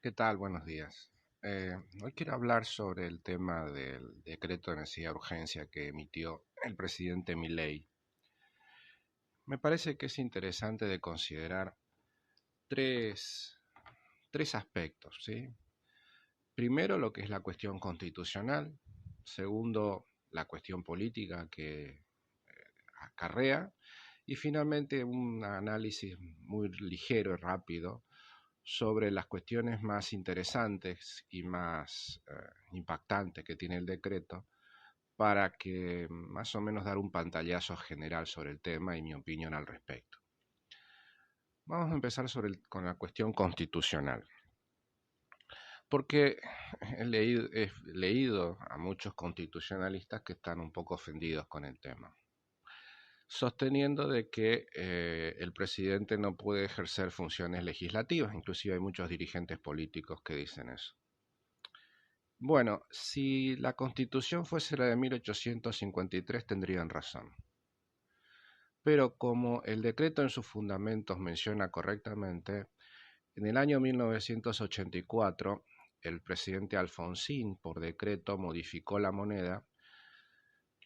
¿Qué tal? Buenos días. Hoy quiero hablar sobre el tema del decreto de necesidad de urgencia que emitió el presidente Milei. Me parece que es interesante de considerar tres, tres aspectos, ¿sí? Primero, lo que es la cuestión constitucional. Segundo, la cuestión política que acarrea. Y finalmente, un análisis muy ligero y rápido sobre las cuestiones más interesantes y más impactantes que tiene el decreto para que más o menos dar un pantallazo general sobre el tema y mi opinión al respecto. Vamos a empezar con la cuestión constitucional, porque he leído a muchos constitucionalistas que están un poco ofendidos con el tema, sosteniendo de que el presidente no puede ejercer funciones legislativas. Inclusive hay muchos dirigentes políticos que dicen eso. Bueno, si la Constitución fuese la de 1853 tendrían razón. Pero como el decreto en sus fundamentos menciona correctamente, en el año 1984 el presidente Alfonsín por decreto modificó la moneda,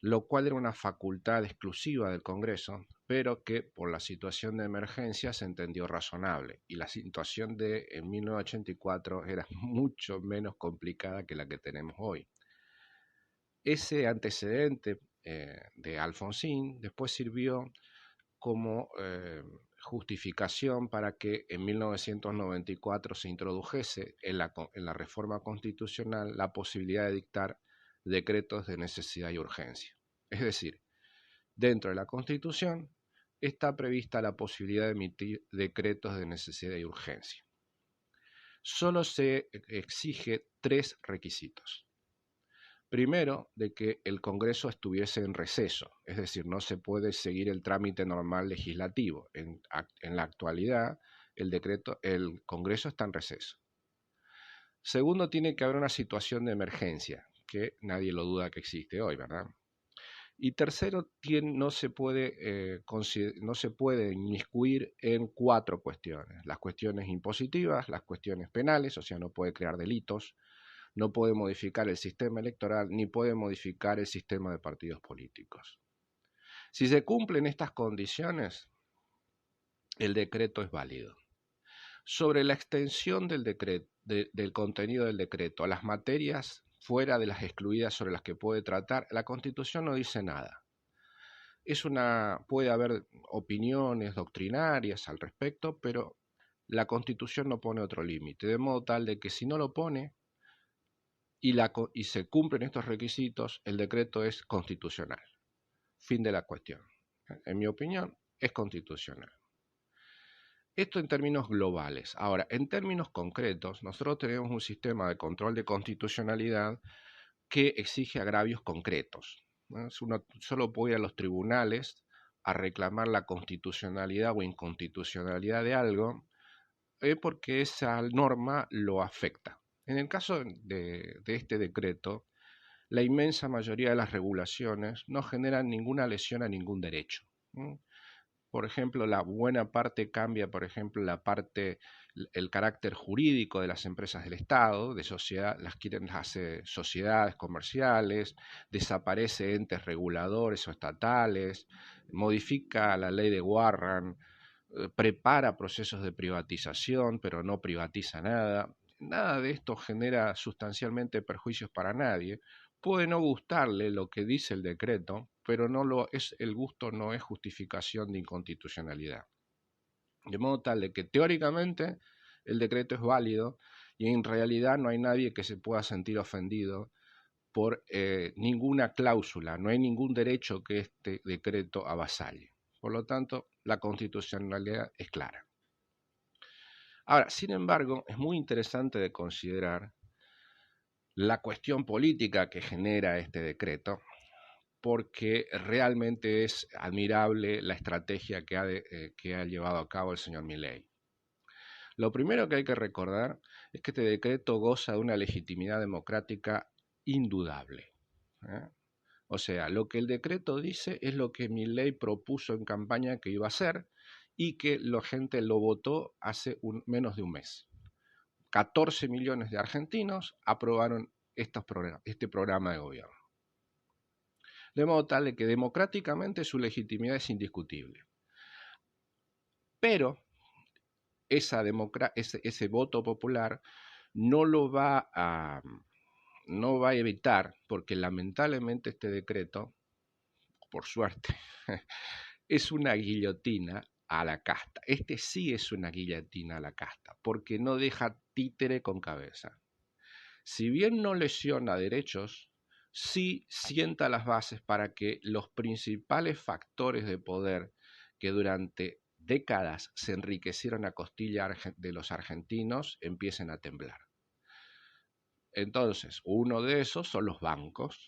lo cual era una facultad exclusiva del Congreso, pero que por la situación de emergencia se entendió razonable. Y la situación de en 1984 era mucho menos complicada que la que tenemos hoy. Ese antecedente de Alfonsín después sirvió como justificación para que en 1994 se introdujese en la reforma constitucional la posibilidad de dictar decretos de necesidad y urgencia. Es decir, dentro de la Constitución está prevista la posibilidad de emitir decretos de necesidad y urgencia. Solo se exige tres requisitos. Primero, de que el Congreso estuviese en receso, es decir, no se puede seguir el trámite normal legislativo. En la actualidad, el Congreso está en receso. Segundo, tiene que haber una situación de emergencia, que nadie lo duda que existe hoy, ¿verdad? Y tercero, no se puede inmiscuir en cuatro cuestiones: las cuestiones impositivas, las cuestiones penales, o sea, no puede crear delitos, no puede modificar el sistema electoral, ni puede modificar el sistema de partidos políticos. Si se cumplen estas condiciones, el decreto es válido. Sobre la extensión del contenido del decreto a las materias fuera de las excluidas sobre las que puede tratar, la Constitución no dice nada. Puede haber opiniones doctrinarias al respecto, pero la Constitución no pone otro límite, de modo tal de que si no lo pone, y se cumplen estos requisitos, el decreto es constitucional. Fin de la cuestión. En mi opinión, es constitucional. Esto en términos globales. Ahora, en términos concretos, nosotros tenemos un sistema de control de constitucionalidad que exige agravios concretos, ¿no? Uno solo puede ir a los tribunales a reclamar la constitucionalidad o inconstitucionalidad de algo porque esa norma lo afecta. En el caso de este decreto, la inmensa mayoría de las regulaciones no generan ninguna lesión a ningún derecho. Por ejemplo, la buena parte cambia, por ejemplo, el carácter jurídico de las empresas del Estado, de sociedad, las hace sociedades comerciales, desaparece entes reguladores o estatales, modifica la ley de Warren, prepara procesos de privatización, pero no privatiza nada. Nada de esto genera sustancialmente perjuicios para nadie. Puede no gustarle lo que dice el decreto, pero el gusto no es justificación de inconstitucionalidad. De modo tal de que teóricamente el decreto es válido y en realidad no hay nadie que se pueda sentir ofendido por ninguna cláusula, no hay ningún derecho que este decreto avasalle. Por lo tanto, la constitucionalidad es clara. Ahora, sin embargo, es muy interesante de considerar la cuestión política que genera este decreto, porque realmente es admirable la estrategia que ha llevado a cabo el señor Milei. Lo primero que hay que recordar es que este decreto goza de una legitimidad democrática indudable, ¿eh? O sea, lo que el decreto dice es lo que Milei propuso en campaña que iba a hacer y que la gente lo votó hace menos de un mes. 14 millones de argentinos aprobaron este programa de gobierno. De modo tal de que democráticamente su legitimidad es indiscutible. Pero ese voto popular no va a evitar, porque lamentablemente este decreto, por suerte, es una guillotina a la casta. Este sí es una guillotina a la casta, porque no deja títere con cabeza. Si bien no lesiona derechos, sí sienta las bases para que los principales factores de poder que durante décadas se enriquecieron a costilla de los argentinos empiecen a temblar. Entonces, uno de esos son los bancos.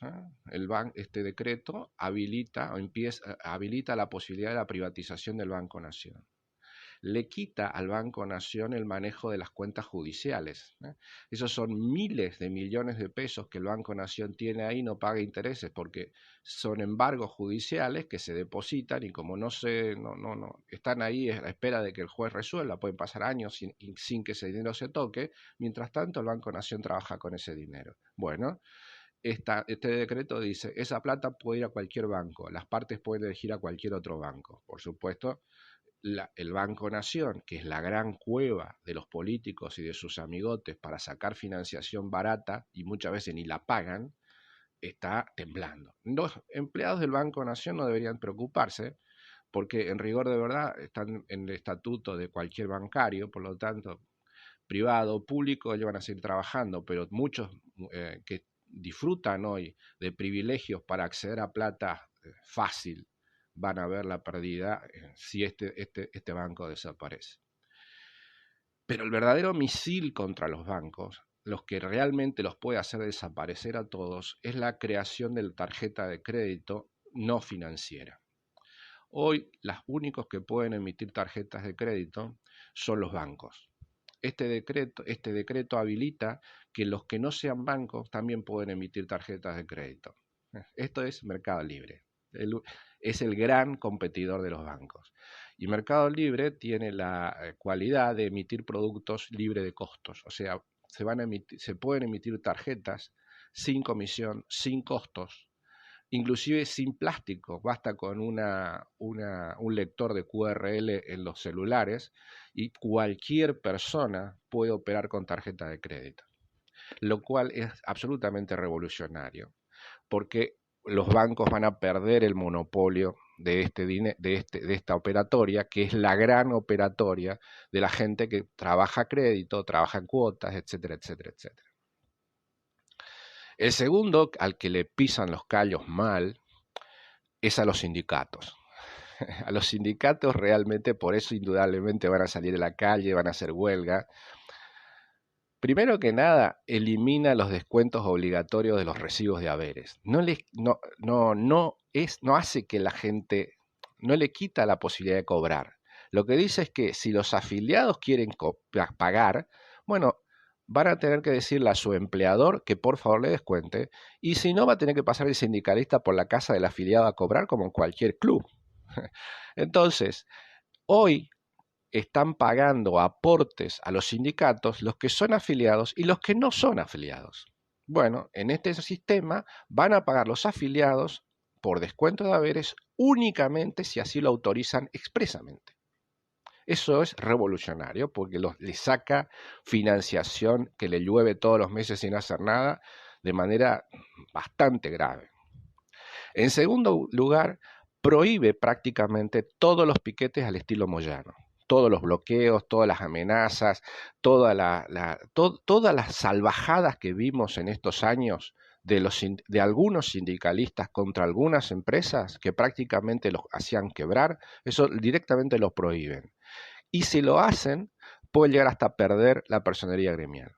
Este decreto habilita la posibilidad de la privatización del Banco Nación. Le quita al Banco Nación el manejo de las cuentas judiciales. Esos son miles de millones de pesos que el Banco Nación tiene ahí, no paga intereses porque son embargos judiciales que se depositan y como no están ahí a la espera de que el juez resuelva, pueden pasar años sin que ese dinero se toque. Mientras tanto, el Banco Nación trabaja con ese dinero. Bueno, este decreto dice, esa plata puede ir a cualquier banco, las partes pueden elegir a cualquier otro banco. Por supuesto, el Banco Nación, que es la gran cueva de los políticos y de sus amigotes para sacar financiación barata y muchas veces ni la pagan, está temblando. Los empleados del Banco Nación no deberían preocuparse porque en rigor de verdad están en el estatuto de cualquier bancario, por lo tanto, privado o público, ellos van a seguir trabajando, pero muchos que disfrutan hoy de privilegios para acceder a plata fácil, van a ver la pérdida si este banco desaparece. Pero el verdadero misil contra los bancos, los que realmente los puede hacer desaparecer a todos, es la creación de la tarjeta de crédito no financiera. Hoy, los únicos que pueden emitir tarjetas de crédito son los bancos. Este decreto habilita que los que no sean bancos también pueden emitir tarjetas de crédito. Esto es Mercado Libre. Es el gran competidor de los bancos. Y Mercado Libre tiene la cualidad de emitir productos libre de costos. O sea, se pueden emitir tarjetas sin comisión, sin costos, inclusive sin plástico. Basta con un lector de QRL en los celulares y cualquier persona puede operar con tarjeta de crédito. Lo cual es absolutamente revolucionario, porque los bancos van a perder el monopolio de esta operatoria, que es la gran operatoria de la gente que trabaja a crédito, trabaja en cuotas, etcétera, etcétera, etcétera. El segundo al que le pisan los callos mal es a los sindicatos. A los sindicatos realmente por eso indudablemente van a salir a la calle, van a hacer huelga. Primero que nada, elimina los descuentos obligatorios de los recibos de haberes. No hace que la gente, no le quita la posibilidad de cobrar. Lo que dice es que si los afiliados quieren pagar, bueno, van a tener que decirle a su empleador que por favor le descuente, y si no va a tener que pasar el sindicalista por la casa del afiliado a cobrar como en cualquier club. Entonces, hoy están pagando aportes a los sindicatos los que son afiliados y los que no son afiliados. Bueno, en este sistema van a pagar los afiliados por descuento de haberes únicamente si así lo autorizan expresamente. Eso es revolucionario porque le saca financiación que le llueve todos los meses sin hacer nada de manera bastante grave. En segundo lugar, prohíbe prácticamente todos los piquetes al estilo Moyano. Todos los bloqueos, todas las amenazas, todas las salvajadas que vimos en estos años de algunos sindicalistas contra algunas empresas que prácticamente los hacían quebrar, eso directamente lo prohíben. Y si lo hacen, puede llegar hasta perder la personería gremial.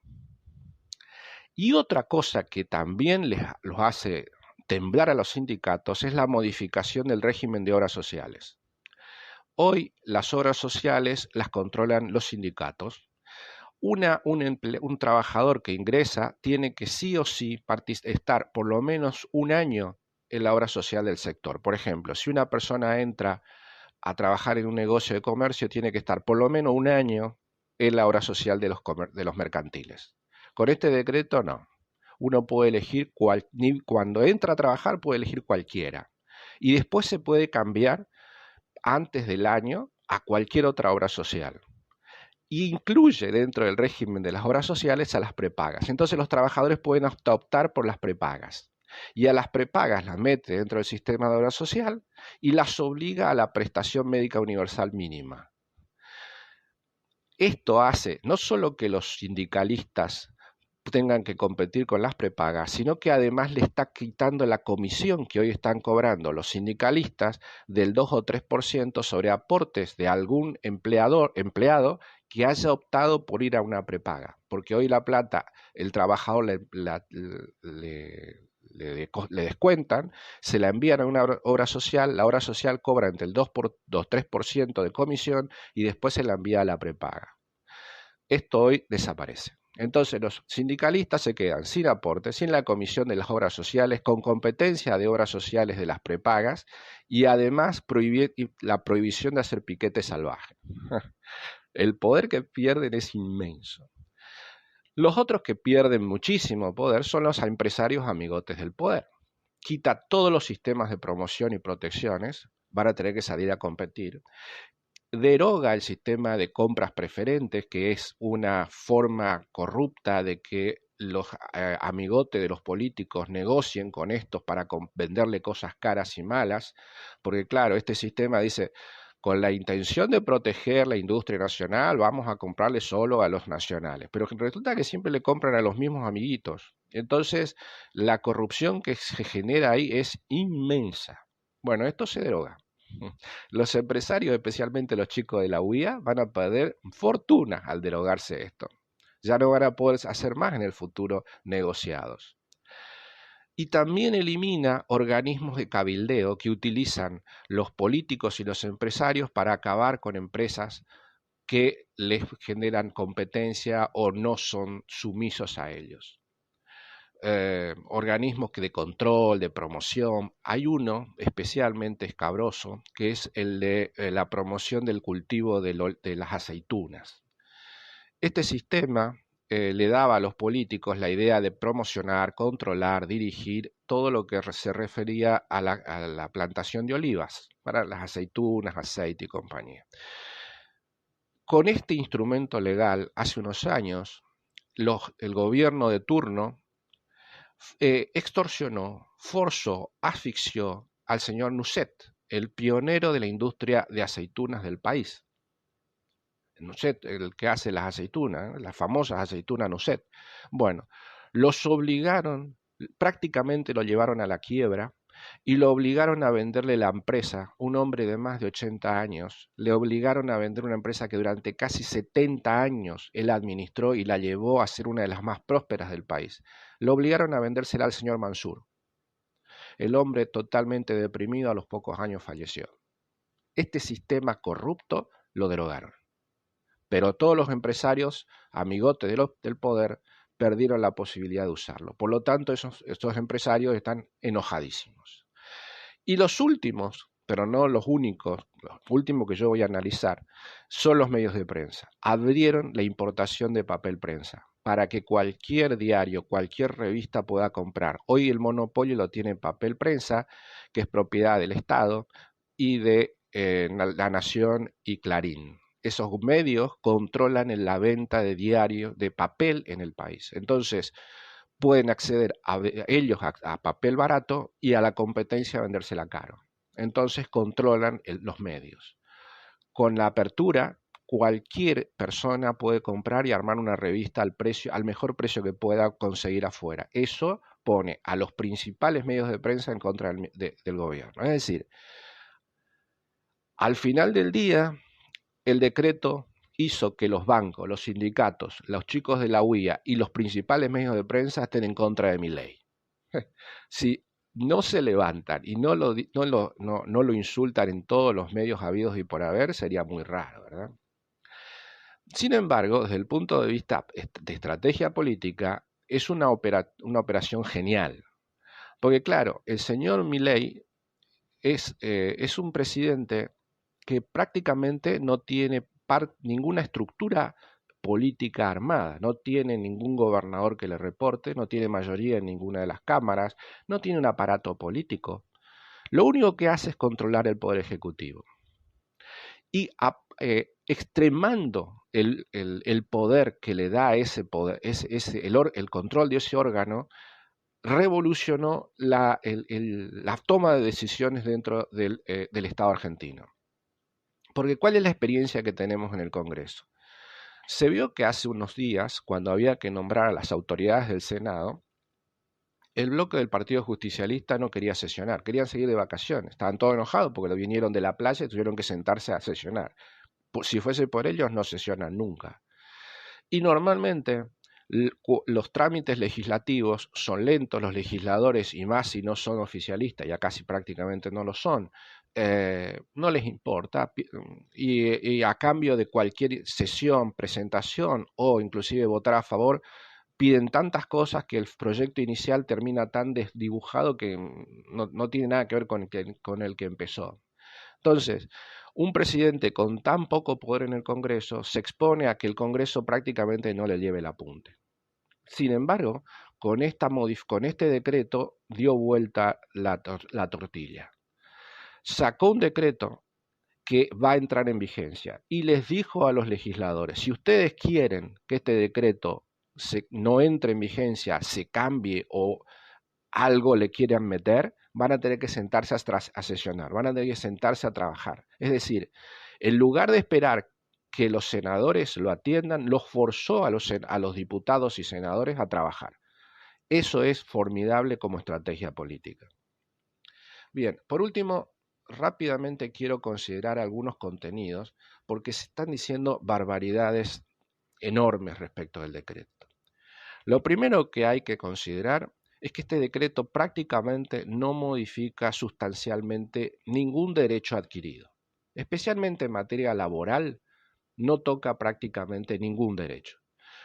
Y otra cosa que también los hace temblar a los sindicatos es la modificación del régimen de obras sociales. Hoy las obras sociales las controlan los sindicatos. Un trabajador que ingresa tiene que sí o sí estar por lo menos un año en la obra social del sector. Por ejemplo, si una persona entra a trabajar en un negocio de comercio, tiene que estar por lo menos un año en la obra social de los mercantiles. Con este decreto no. Uno puede elegir, cuando entra a trabajar puede elegir cualquiera. Y después se puede cambiar antes del año a cualquier otra obra social. Y incluye dentro del régimen de las obras sociales a las prepagas. Entonces los trabajadores pueden hasta optar por las prepagas. Y a las prepagas las mete dentro del sistema de obra social y las obliga a la prestación médica universal mínima. Esto hace no solo que los sindicalistas tengan que competir con las prepagas, sino que además le está quitando la comisión que hoy están cobrando los sindicalistas del 2 o 3% sobre aportes de algún empleado que haya optado por ir a una prepaga. Porque hoy la plata, el trabajador le descuentan, se la envían a una obra social, la obra social cobra entre el 2-3% de comisión y después se la envía a la prepaga. Esto hoy desaparece. Entonces los sindicalistas se quedan sin aporte, sin la comisión de las obras sociales, con competencia de obras sociales de las prepagas y además la prohibición de hacer piquete salvaje. El poder que pierden es inmenso. Los otros que pierden muchísimo poder son los empresarios amigotes del poder. Quita todos los sistemas de promoción y protecciones, van a tener que salir a competir. Deroga el sistema de compras preferentes, que es una forma corrupta de que los amigotes de los políticos negocien con estos para venderle cosas caras y malas, porque claro, este sistema dice, con la intención de proteger la industria nacional, vamos a comprarle solo a los nacionales, pero resulta que siempre le compran a los mismos amiguitos. Entonces, la corrupción que se genera ahí es inmensa. Bueno, esto se deroga. Los empresarios, especialmente los chicos de la UIA, van a perder fortuna al derogarse esto. Ya no van a poder hacer más en el futuro negociados. Y también elimina organismos de cabildeo que utilizan los políticos y los empresarios para acabar con empresas que les generan competencia o no son sumisos a ellos. Organismos de control, de promoción. Hay uno especialmente escabroso, que es el de la promoción del cultivo de las aceitunas. Este sistema le daba a los políticos la idea de promocionar, controlar, dirigir todo lo que se refería a la plantación de olivas, para las aceitunas, aceite y compañía. Con este instrumento legal, hace unos años, el gobierno de turno extorsionó, forzó, asfixió al señor Nusset, el pionero de la industria de aceitunas del país. Nusset, el que hace las aceitunas, las famosas aceitunas Nusset. Bueno, los obligaron, prácticamente lo llevaron a la quiebra y lo obligaron a venderle la empresa, un hombre de más de 80 años, le obligaron a vender una empresa que durante casi 70 años él administró y la llevó a ser una de las más prósperas del país. Lo obligaron a vendérsela al señor Mansur. El hombre, totalmente deprimido, a los pocos años falleció. Este sistema corrupto lo derogaron. Pero todos los empresarios, amigotes del poder, perdieron la posibilidad de usarlo. Por lo tanto, estos empresarios están enojadísimos. Y los últimos, pero no los únicos, los últimos que yo voy a analizar, son los medios de prensa. Abrieron la importación de papel prensa para que cualquier diario, cualquier revista pueda comprar. Hoy el monopolio lo tiene Papel Prensa, que es propiedad del Estado, y de La Nación y Clarín. Esos medios controlan la venta de diarios de papel en el país. Entonces, pueden acceder ellos a papel barato y a la competencia a vendérsela caro. Entonces, controlan los medios. Con la apertura, cualquier persona puede comprar y armar una revista al mejor precio que pueda conseguir afuera. Eso pone a los principales medios de prensa en contra del gobierno. Es decir, al final del día, el decreto hizo que los bancos, los sindicatos, los chicos de la UIA y los principales medios de prensa estén en contra de Milei. Si no se levantan y no lo insultan en todos los medios habidos y por haber, sería muy raro, ¿verdad? Sin embargo, desde el punto de vista de estrategia política, es una operación genial. Porque claro, el señor Milei es un presidente que prácticamente no tiene ninguna estructura política armada, no tiene ningún gobernador que le reporte, no tiene mayoría en ninguna de las cámaras, no tiene un aparato político. Lo único que hace es controlar el poder ejecutivo. Y extremando el poder que le da ese poder, el control de ese órgano, revolucionó la toma de decisiones dentro del Estado argentino. Porque ¿cuál es la experiencia que tenemos en el Congreso? Se vio que hace unos días, cuando había que nombrar a las autoridades del Senado, el bloque del Partido Justicialista no quería sesionar, querían seguir de vacaciones. Estaban todos enojados porque lo vinieron de la playa y tuvieron que sentarse a sesionar. Si fuese por ellos, no sesionan nunca. Y normalmente los trámites legislativos son lentos, los legisladores, y más si no son oficialistas, ya casi prácticamente no lo son, no les importa, y a cambio de cualquier sesión, presentación o inclusive votar a favor, piden tantas cosas que el proyecto inicial termina tan desdibujado que no tiene nada que ver con el que empezó. Entonces, un presidente con tan poco poder en el Congreso se expone a que el Congreso prácticamente no le lleve el apunte. Sin embargo, con este decreto dio vuelta la tortilla. Sacó un decreto que va a entrar en vigencia y les dijo a los legisladores, si ustedes quieren que este decreto no entre en vigencia, se cambie o algo le quieran meter, van a tener que sentarse a sesionar, van a tener que sentarse a trabajar. Es decir, en lugar de esperar que los senadores lo atiendan, los forzó a los diputados y senadores a trabajar. Eso es formidable como estrategia política. Bien, por último, rápidamente quiero considerar algunos contenidos porque se están diciendo barbaridades enormes respecto del decreto. Lo primero que hay que considerar es que este decreto prácticamente no modifica sustancialmente ningún derecho adquirido. Especialmente en materia laboral, no toca prácticamente ningún derecho.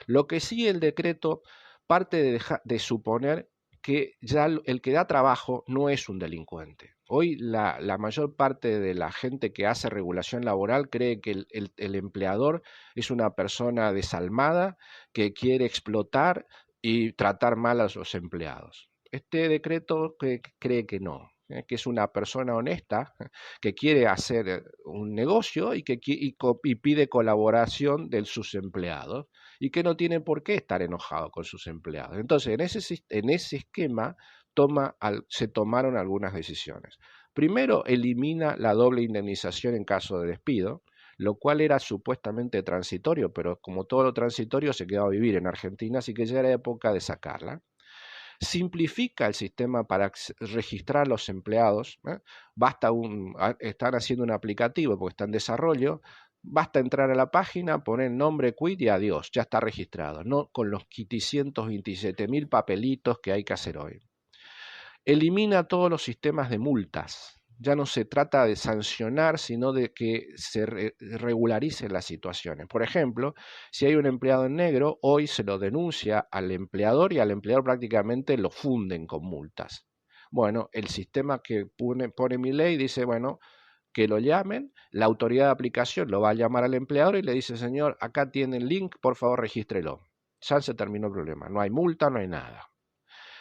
Lo que sí el decreto parte de suponer que ya el que da trabajo no es un delincuente. Hoy la mayor parte de la gente que hace regulación laboral cree que el empleador es una persona desalmada que quiere explotar y tratar mal a los empleados. Este decreto cree que no, que es una persona honesta que quiere hacer un negocio y pide colaboración de sus empleados y que no tiene por qué estar enojado con sus empleados. Entonces, en ese esquema se tomaron algunas decisiones. Primero, elimina la doble indemnización en caso de despido, lo cual era supuestamente transitorio, pero como todo lo transitorio se quedó a vivir en Argentina, así que ya era época de sacarla. Simplifica el sistema para registrar a los empleados, ¿eh? Están haciendo un aplicativo porque está en desarrollo, basta entrar a la página, poner nombre, quit y adiós, ya está registrado, no con los 527.000 papelitos que hay que hacer hoy. Elimina todos los sistemas de multas. Ya no se trata de sancionar, sino de que se regularicen las situaciones. Por ejemplo, si hay un empleado en negro, hoy se lo denuncia al empleador y al empleador prácticamente lo funden con multas. Bueno, el sistema que pone mi ley dice, bueno, que lo llamen, la autoridad de aplicación lo va a llamar al empleador y le dice, señor, acá tiene el link, por favor regístrelo. Ya se terminó el problema, no hay multa, no hay nada.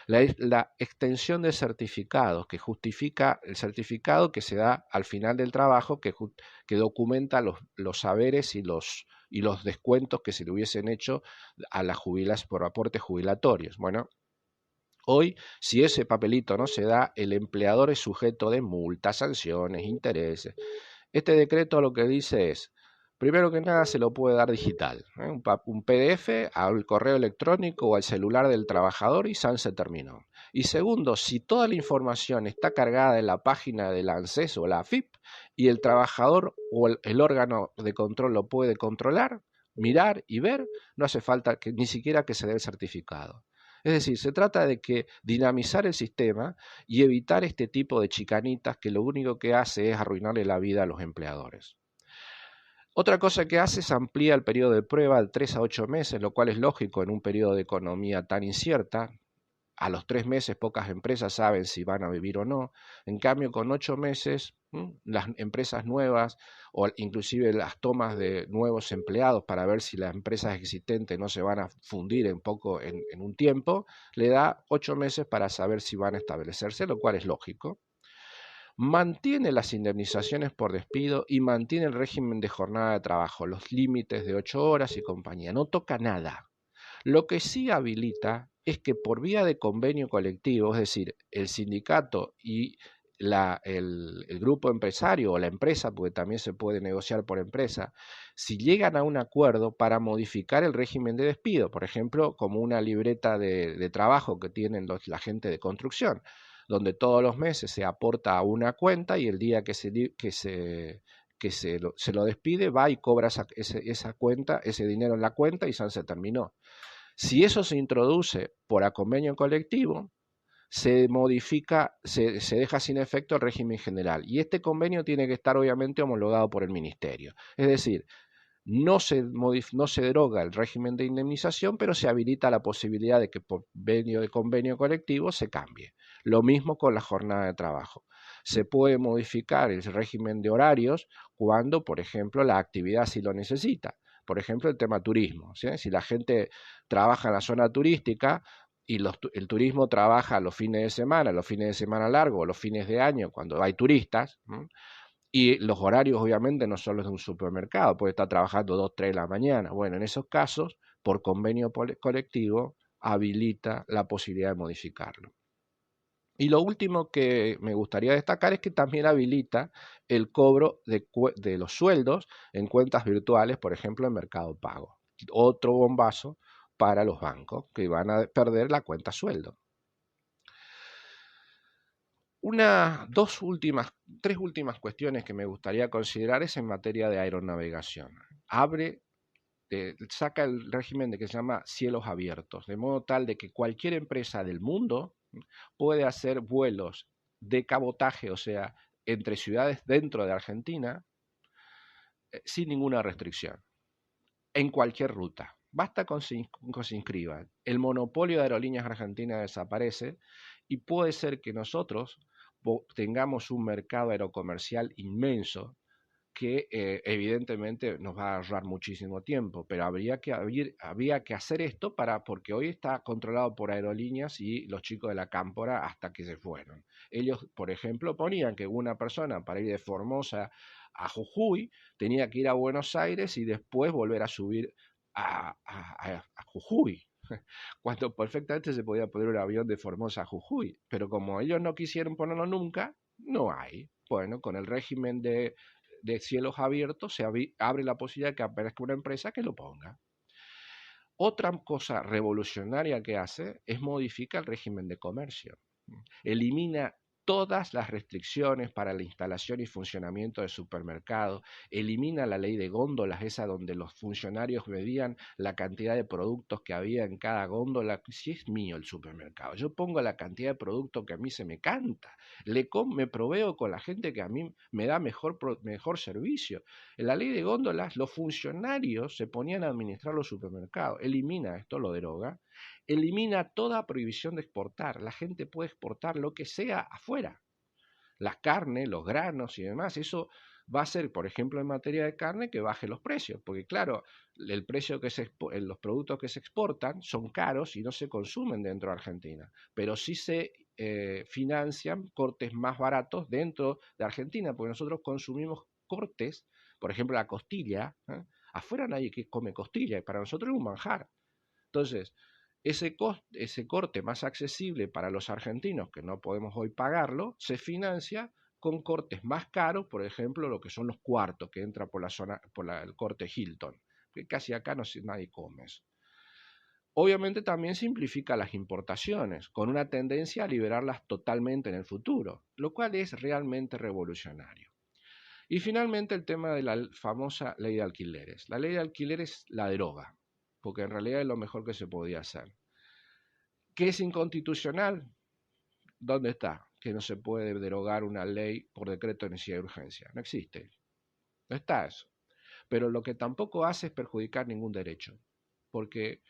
La extensión de certificados, que justifica el certificado que se da al final del trabajo, que documenta los saberes y los descuentos que se le hubiesen hecho a las jubilaciones por aportes jubilatorios. Bueno, hoy, si ese papelito no se da, el empleador es sujeto de multas, sanciones, intereses. Este decreto lo que dice es, primero que nada se lo puede dar digital, un PDF al correo electrónico o al celular del trabajador y se terminó. Y segundo, si toda la información está cargada en la página del ANSES o la AFIP y el trabajador o el órgano de control lo puede controlar, mirar y ver, no hace falta ni siquiera que se dé el certificado. Es decir, se trata de dinamizar el sistema y evitar este tipo de chicanitas que lo único que hace es arruinarle la vida a los empleadores. Otra cosa que hace es amplía el periodo de prueba de 3 a 8 meses, lo cual es lógico en un periodo de economía tan incierta. A los 3 meses pocas empresas saben si van a vivir o no. En cambio, con 8 meses las empresas nuevas o inclusive las tomas de nuevos empleados para ver si las empresas existentes no se van a fundir en un tiempo, le da 8 meses para saber si van a establecerse, lo cual es lógico. Mantiene las indemnizaciones por despido y mantiene el régimen de jornada de trabajo, los límites de 8 horas y compañía. No toca nada. Lo que sí habilita es que por vía de convenio colectivo, es decir, el sindicato y el grupo empresario o la empresa, porque también se puede negociar por empresa, si llegan a un acuerdo para modificar el régimen de despido, por ejemplo, como una libreta de trabajo que tienen la gente de construcción, donde todos los meses se aporta a una cuenta y el día que se lo despide, va y cobra esa cuenta, ese dinero en la cuenta y se terminó. Si eso se introduce por convenio colectivo, se modifica, se deja sin efecto el régimen general. Y este convenio tiene que estar obviamente homologado por el ministerio. Es decir, no se deroga el régimen de indemnización, pero se habilita la posibilidad de que por medio de convenio colectivo se cambie. Lo mismo con la jornada de trabajo. Se puede modificar el régimen de horarios cuando, por ejemplo, la actividad sí lo necesita. Por ejemplo, el tema turismo. ¿Sí? Si la gente trabaja en la zona turística y el turismo trabaja los fines de semana largos, los fines de año, cuando hay turistas, ¿sí? Y los horarios obviamente no son los de un supermercado, puede estar trabajando 2, 3 de la mañana. Bueno, en esos casos, por convenio colectivo, habilita la posibilidad de modificarlo. Y lo último que me gustaría destacar es que también habilita el cobro de los sueldos en cuentas virtuales, por ejemplo, en Mercado Pago. Otro bombazo para los bancos que van a perder la cuenta sueldo. Tres últimas cuestiones que me gustaría considerar es en materia de aeronavegación. Saca el régimen de que se llama cielos abiertos, de modo tal de que cualquier empresa del mundo puede hacer vuelos de cabotaje, o sea, entre ciudades dentro de Argentina, sin ninguna restricción, en cualquier ruta. Basta con que se inscriban. El monopolio de Aerolíneas Argentinas desaparece y puede ser que nosotros tengamos un mercado aerocomercial inmenso que evidentemente nos va a ahorrar muchísimo tiempo, pero había que hacer esto porque hoy está controlado por aerolíneas y los chicos de la Cámpora hasta que se fueron. Ellos, por ejemplo, ponían que una persona para ir de Formosa a Jujuy tenía que ir a Buenos Aires y después volver a subir a Jujuy, cuando perfectamente se podía poner un avión de Formosa a Jujuy, pero como ellos no quisieron ponerlo nunca, no hay. Bueno, con el régimen de cielos abiertos se abre la posibilidad de que aparezca una empresa que lo ponga. Otra cosa revolucionaria que hace es modificar el régimen de comercio. Elimina todas las restricciones para la instalación y funcionamiento de supermercados, elimina la ley de góndolas, esa donde los funcionarios medían la cantidad de productos que había en cada góndola. Si es mío el supermercado, yo pongo la cantidad de productos que a mí se me canta, me proveo con la gente que a mí me da mejor servicio. En la ley de góndolas, los funcionarios se ponían a administrar los supermercados, elimina esto, lo deroga. Elimina toda prohibición de exportar. La gente puede exportar lo que sea afuera. Las carnes, los granos y demás. Eso va a ser, por ejemplo, en materia de carne, que baje los precios. Porque claro, el precio los productos que se exportan son caros y no se consumen dentro de Argentina. Pero sí se financian cortes más baratos dentro de Argentina. Porque nosotros consumimos cortes, por ejemplo, la costilla. Afuera nadie come costilla y para nosotros es un manjar. Entonces, ese corte más accesible para los argentinos, que no podemos hoy pagarlo, se financia con cortes más caros, por ejemplo, lo que son los cuartos, que entra por la zona, el corte Hilton, que casi acá nadie come eso. Obviamente también simplifica las importaciones, con una tendencia a liberarlas totalmente en el futuro, lo cual es realmente revolucionario. Y finalmente el tema de la famosa ley de alquileres. La ley de alquileres la deroga, porque en realidad es lo mejor que se podía hacer. ¿Qué es inconstitucional? ¿Dónde está? Que no se puede derogar una ley por decreto de necesidad de urgencia. No existe. No está eso. Pero lo que tampoco hace es perjudicar ningún derecho, porque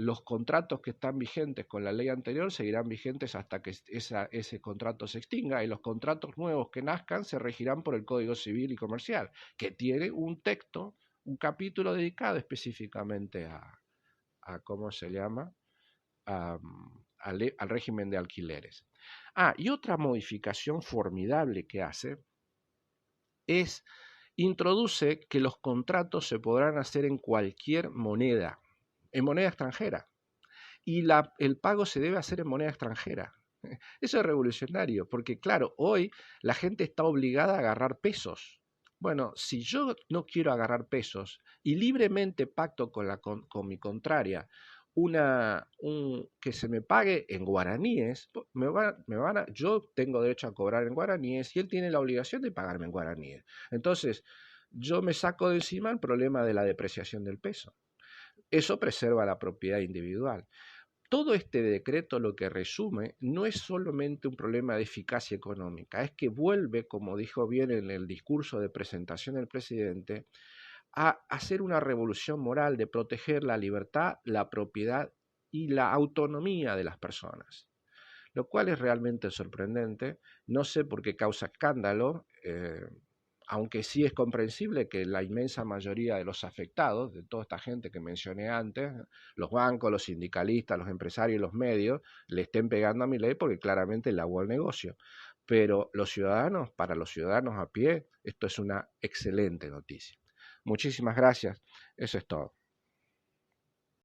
los contratos que están vigentes con la ley anterior seguirán vigentes hasta que ese contrato se extinga, y los contratos nuevos que nazcan se regirán por el Código Civil y Comercial, que tiene un texto, un capítulo dedicado específicamente a ¿cómo se llama? Al régimen de alquileres. Y otra modificación formidable que hace es introduce que los contratos se podrán hacer en cualquier moneda, en moneda extranjera, y el pago se debe hacer en moneda extranjera. Eso es revolucionario, porque claro, hoy la gente está obligada a agarrar pesos. Bueno, si yo no quiero agarrar pesos y libremente pacto con mi contraria que se me pague en guaraníes, yo tengo derecho a cobrar en guaraníes y él tiene la obligación de pagarme en guaraníes. Entonces, yo me saco de encima el problema de la depreciación del peso. Eso preserva la propiedad individual. Todo este decreto lo que resume no es solamente un problema de eficacia económica, es que vuelve, como dijo bien en el discurso de presentación del presidente, a hacer una revolución moral de proteger la libertad, la propiedad y la autonomía de las personas, lo cual es realmente sorprendente. No sé por qué causa escándalo, aunque sí es comprensible que la inmensa mayoría de los afectados, de toda esta gente que mencioné antes, los bancos, los sindicalistas, los empresarios y los medios, le estén pegando a Milei porque claramente lavó el negocio. Pero para los ciudadanos a pie, esto es una excelente noticia. Muchísimas gracias. Eso es todo.